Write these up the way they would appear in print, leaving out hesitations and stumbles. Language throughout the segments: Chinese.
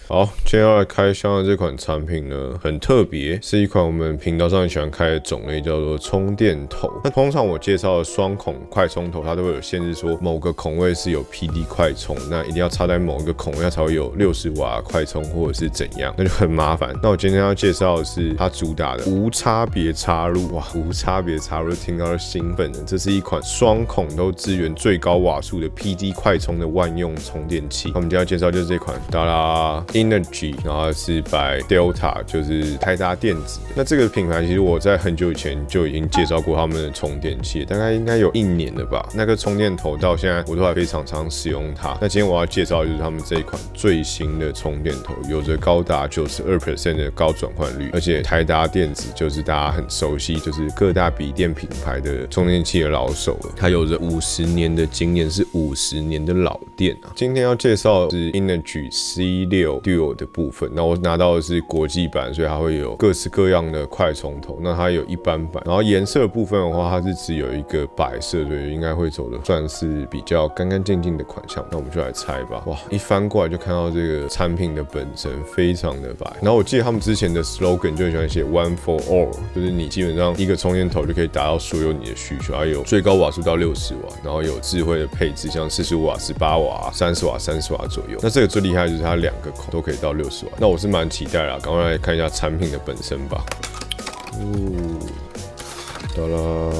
好，今天要来开箱的这款产品呢，很特别，是一款我们频道上很喜欢开的种类，叫做充电头。那通常我介绍的双孔快充头，它都会有限制说某个孔位是有 PD 快充，那一定要插在某一个孔位，它才会有60瓦快充或者是怎样，那就很麻烦。那我今天要介绍的是它主打的无差别插入，哇，无差别插入听到就兴奋了。这是一款双孔都支援最高瓦数的 PD 快充的万用充电器。那我们今天要介绍就是这款达拉 Energy， 然后是 by Delta， 就是台达电子。那这个品牌其实我在很久以前就已经介绍过他们的充电器，大概应该有1年了吧。那个充电头到现在我都还非常常使用它。那今天我要介绍的就是他们这一款最新的充电头，有着高达92% 的高转换率，而且台达电子就是大家很熟悉，就是各大笔电品牌的充电器的老手了。它有着50年的经验，是50年的老店啊。今天要介绍的是 Energy C6 Duo 的部分，那我拿到的是国际版，所以它会有各式各样的快充头。那它有一般版，然后颜色部分的话，它是只有一个白色，所以应该会走的算是比较干干净净的款项。那我们就来猜吧。哇，一翻过来就看到这个产品的本身非常的白。然后我记得他们之前的 slogan 就很喜欢写 One for All， 就是你基本上一个充电头就可以达到所有你的需求，还有最高瓦数到60瓦，然后有智慧的配置，像45瓦、18瓦、30瓦、30瓦左右。那这个最厉害的就是它2个孔都可以到60瓦。那我是蛮期待啦，赶快来看一下产品的本身吧。哒啦，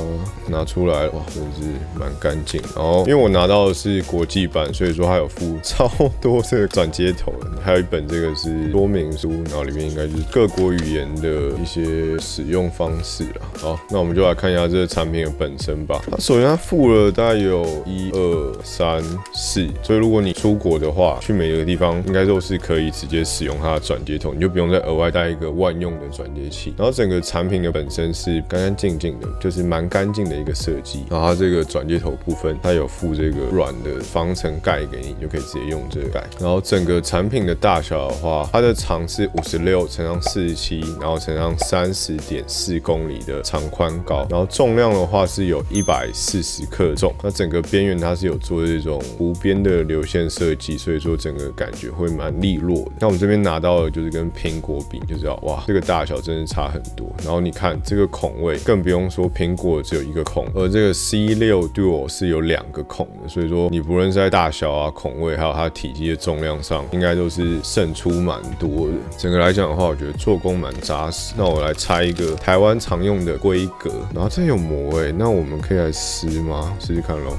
拿出来，哇，真的是蛮干净。然后，因为我拿到的是国际版，所以说它有附超多这个转接头的，还有一本这个是说明书，然后里面应该就是各国语言的一些使用方式啦。好，那我们就来看一下这个产品的本身吧。它首先它附了大概有1、2、3、4，所以如果你出国的话，去每个地方应该都是可以直接使用它的转接头，你就不用再额外带一个万用的转接器。然后整个产品的本身是干干净净的。就是蛮干净的一个设计，然后它这个转接头部分，它有附这个软的防尘盖给你，就可以直接用这个盖。然后整个产品的大小的话，它的长是56×47，然后乘上30.4公里的长宽高，然后重量的话是有140克重。那整个边缘它是有做这种弧边的流线设计，所以说整个感觉会蛮利落的。那我们这边拿到的就是跟苹果比，就知道哇，这个大小真的差很多。然后你看这个孔位，更不用说苹果只有1个孔，而这个 C6 Duo 是有2个孔的，所以说你不论是在大小啊、孔位，还有它体积的重量上，应该都是胜出蛮多的。整个来讲的话，我觉得做工蛮扎实。那我来拆一个台湾常用的规格，然后这有膜欸，那我们可以来撕吗？试试看咯。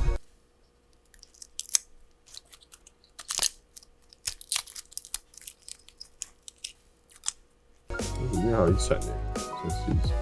里面还有一层欸，真是一层。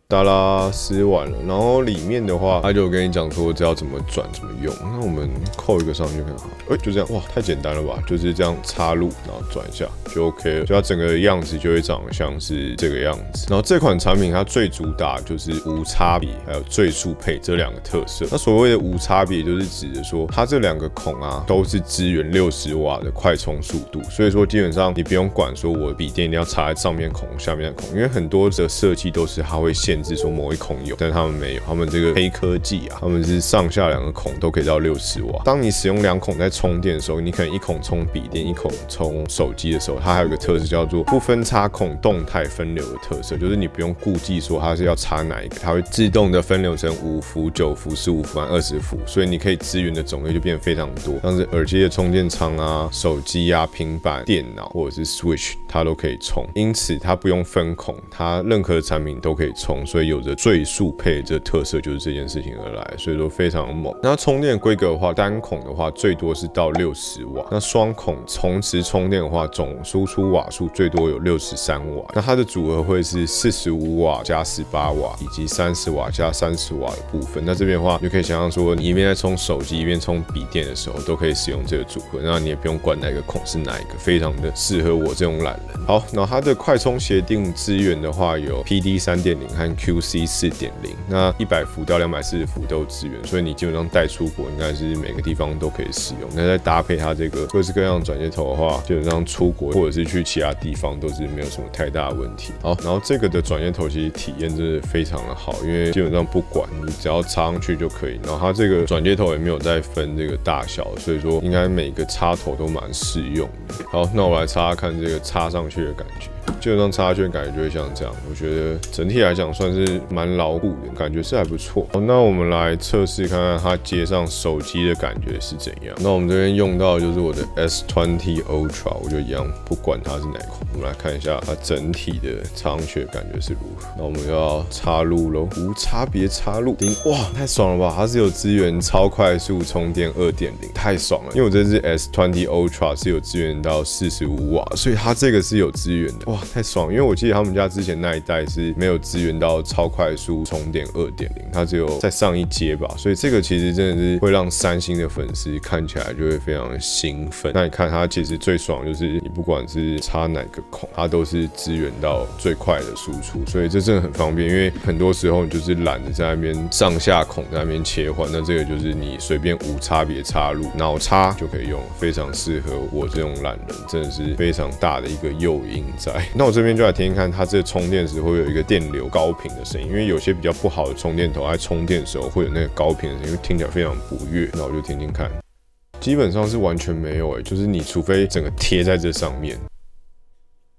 哒啦，撕完了，然后里面的话，他就跟你讲说这要怎么转、怎么用。那我们扣一个上去看好，就这样，哇，太简单了吧？就是这样插入，然后转一下就 OK 了，就它整个样子就会长得像是这个样子。然后这款产品它最主打就是无差别，还有最速配这2个特色。那所谓的无差别，就是指的说它这2个孔啊都是支援60瓦的快充速度，所以说基本上你不用管说我笔电一定要插在上面孔、下面的孔，因为很多的设计都是它会限制说某一孔有，但他们没有，他们这个黑科技啊，他们是上下2个孔都可以到60瓦。当你使用2孔在充电的时候，你可能1孔充笔电，1孔充手机的时候，它还有一个特色叫做不分插孔动态分流的特色，就是你不用顾忌说它是要插哪一个，它会自动的分流成5伏、9伏、15伏和20伏，所以你可以支援的种类就变得非常多，像是耳机的充电仓啊、手机啊、平板、电脑或者是 Switch， 它都可以充，因此它不用分孔，它任何的产品都可以充，所以有着最速配这特色就是这件事情而来，所以说非常猛。那充电规格的话，单孔的话最多是到60瓦，那双孔同时充电的话，总输出瓦数最多有63瓦。那它的组合会是45瓦加18瓦以及30瓦加30瓦的部分。那这边的话，你就可以想象说，你一边在充手机，一边充笔电的时候，都可以使用这个组合。那你也不用管哪个孔是哪一个，非常的适合我这种懒人。好，然后它的快充协定资源的话，有 PD 3.0 和 QC 4.0，那100伏到240伏都有支援，所以你基本上带出国应该是每个地方都可以使用。那再搭配它这个各式各样的转接头的话，基本上出国或者是去其他地方都是没有什么太大的问题。好，然后这个的转接头其实体验真的非常的好，因为基本上不管你只要插上去就可以，然后它这个转接头也没有再分这个大小，所以说应该每个插头都蛮适用的。好，那我来插插看这个插上去的感觉。基本上插下去的感觉就会像这样，我觉得整体来讲算是蛮牢固的，感觉是还不错。好，那我们来测试看看它接上手机的感觉是怎样。那我们这边用到的就是我的 S20 Ultra， 我就一样不管它是哪一款，我们来看一下它整体的插上去的感觉是如何。那我们要插入咯，无差别插入，哇，太爽了吧！它是有支援超快速充电 2.0， 太爽了。因为我这支 S20 Ultra 是有支援到45瓦，所以它这个是有支援的，哇，太爽了。因为我记得他们家之前那一代是没有支援到超快速充电 2.0， 它只有再上一阶吧，所以这个其实真的是会让三星的粉丝看起来就会非常的兴奋。那你看它其实最爽的就是你不管是插哪个孔，它都是支援到最快的输出，所以这真的很方便。因为很多时候你就是懒得在那边上下孔在那边切换，那这个就是你随便无差别插入，脑插就可以用，非常适合我这种懒人，真的是非常大的一个诱因在。那我这边就来听听看它这个充电时会有一个电流高频的声音，因为有些比较不好的充电头在充电的时候会有那个高频的声音，听起来非常不悦。那我就听听看，基本上是完全没有就是你除非整个贴在这上面，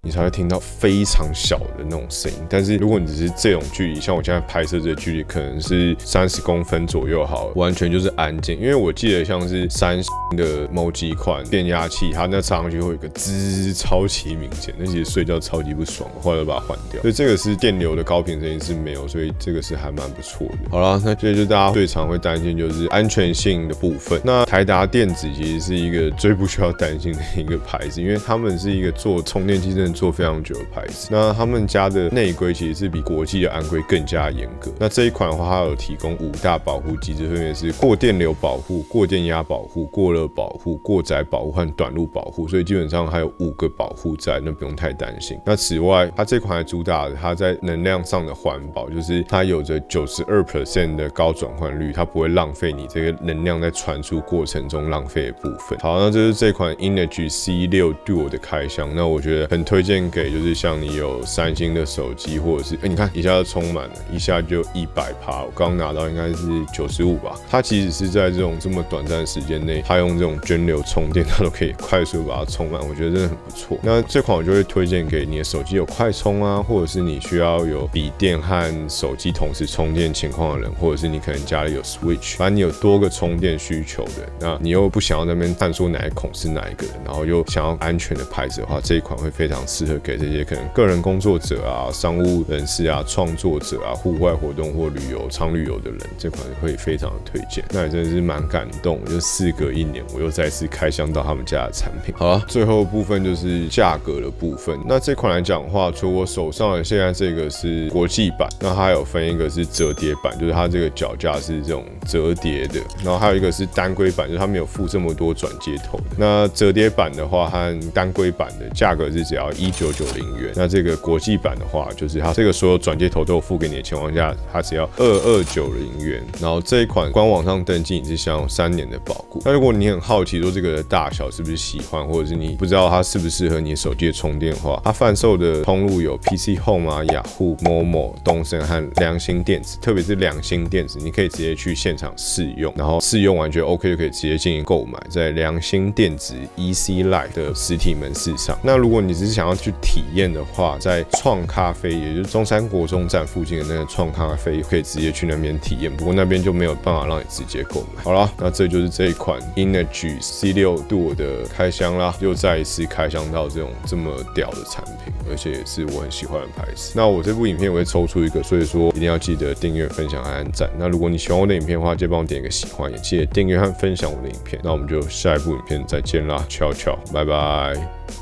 你才会听到非常小的那种声音。但是如果你只是这种距离，像我现在拍摄这个距离可能是30公分左右好了，完全就是安静。因为我记得像是三星的某几款变压器，它那插上去会有一个滋，超级明显，那其实睡觉超级不爽，后来就把它换掉。所以这个是电流的高频声音是没有，所以这个是还蛮不错的。好啦，那这就大家最常会担心就是安全性的部分。那台达电子其实是一个最不需要担心的一个牌子，因为他们是一个做充电器真的做非常久的牌子。那他们家的内规其实是比国际的安规更加严格。那这一款的话，它有提供5大保护机制，分别是过电流保护、过电压保护、过热保护、过载保护和短路保护，所以基本上还有5个保护在，那不用太担心。那此外，它这款还主打的它在能量上的环保，就是它有着92% 的高转换率，它不会浪费你这个能量在传输过程中浪费的部分。好，那这是这款 Energy C6 Duo 的开箱，那我觉得很推荐给就是像你有三星的手机，或者是你看一下就充满了，一下就100%，我刚拿到应该是95吧。它其实是在这么短暂的时间内，它用这种涓流充电，它都可以快速把它充满，我觉得真的很不错。那这款我就会推荐给你的手机有快充啊，或者是你需要有笔电和手机同时充电情况的人，或者是你可能家里有 Switch， 反正你有多个充电需求的，那你又不想要在那边探索哪一孔是哪一个人，然后又想要安全的牌子的话，这一款会非常适合给这些可能个人工作者啊、商务人士啊、创作者啊、户外活动或旅游、常旅游的人，这款会非常的推荐。那也真的是蛮感动，就事隔1年，我又再次开箱到他们家的产品。好了，最后部分就是价格的部分。那这款来讲的话，除了我手上的现在这个是国际版，那它还有分一个是折叠版，就是它这个脚架是这种折叠的，然后还有一个是单规版，就是它没有附这么多转接头的。那折叠版的话和单规版的价格是只要1990元，那这个国际版的话，就是它这个所有转接头都有附给你的情况下，它只要2290元。然后这一款官网上登记你是享有3年的保固。那如果你很好奇说这个的大小是不是喜欢，或者是你不知道它适不适合你手机的充电的话，它贩售的通路有 PC Home 啊、雅虎、Momo、东森和良心电子，特别是良心电子，你可以直接去现场试用，然后试用完觉得 OK 就可以直接进行购买，在良心电子 EC Line 的实体门市上。那如果你只是想要去体验的话，在创咖啡，也就是中山国中站附近的那个创咖啡，可以直接去那边体验，不过那边就没有办法让你直接购买。好啦，那这就是这一款 Energy C6 Duo 的开箱啦，又再一次开箱到这么屌的产品，而且也是我很喜欢的牌子。那我这部影片我会抽出一个，所以说一定要记得订阅、分享和按赞。那如果你喜欢我的影片的话，记得帮我点一个喜欢，也记得订阅和分享我的影片。那我们就下一部影片再见啦，悄悄，拜拜。